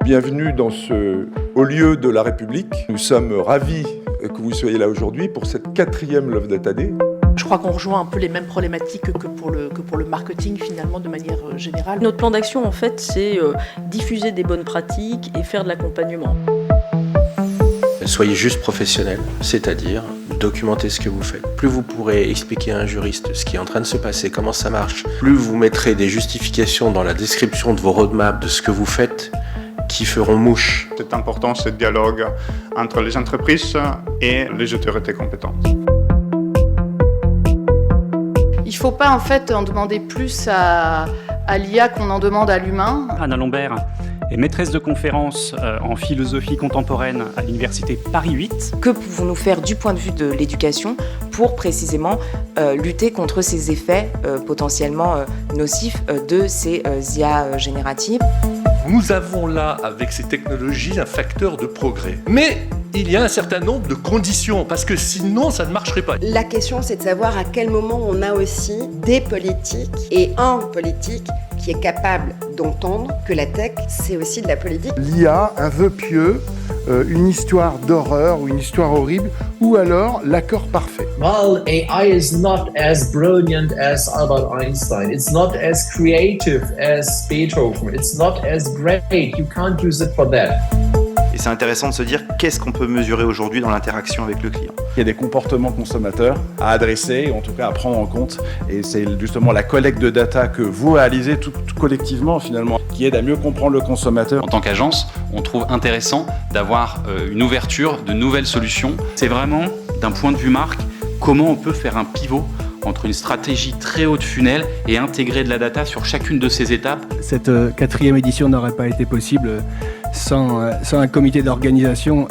Bienvenue dans ce haut lieu de la République. Nous sommes ravis que vous soyez là aujourd'hui pour cette 4e Love Data Day. Je crois qu'on rejoint un peu les mêmes problématiques que pour le marketing finalement de manière générale. Notre plan d'action en fait c'est diffuser des bonnes pratiques et faire de l'accompagnement. Soyez juste professionnel, c'est-à-dire documentez ce que vous faites. Plus vous pourrez expliquer à un juriste ce qui est en train de se passer, comment ça marche, plus vous mettrez des justifications dans la description de vos roadmaps, de ce que vous faites, qui feront mouche. C'est important ce dialogue entre les entreprises et les autorités compétentes. Il ne faut pas en fait en demander plus à l'IA qu'on en demande à l'humain. Anna Lambert est maîtresse de conférences en philosophie contemporaine à l'université Paris 8. Que pouvons-nous faire du point de vue de l'éducation pour précisément lutter contre ces effets potentiellement nocifs de ces IA génératives ? Nous avons là, avec ces technologies, un facteur de progrès. Mais il y a un certain nombre de conditions, parce que sinon, ça ne marcherait pas. La question, c'est de savoir à quel moment on a aussi des politiques et un politique qui est capable d'entendre que la tech, c'est aussi de la politique. L'IA, un vœu pieux, une histoire d'horreur ou une histoire horrible, ou alors l'accord parfait. Well, AI is not as brilliant as Albert Einstein. It's not as creative as Beethoven. It's not as great. You can't use it for that. Et c'est intéressant de se dire qu'est-ce qu'on peut mesurer aujourd'hui dans l'interaction avec le client. Il y a des comportements consommateurs à adresser, en tout cas à prendre en compte. Et c'est justement la collecte de data que vous réalisez tout collectivement finalement, qui aide à mieux comprendre le consommateur. En tant qu'agence, on trouve intéressant d'avoir une ouverture de nouvelles solutions. C'est vraiment, d'un point de vue marque, comment on peut faire un pivot entre une stratégie très haut de funnel et intégrer de la data sur chacune de ces étapes. Cette 4e édition n'aurait pas été possible sans un comité d'organisation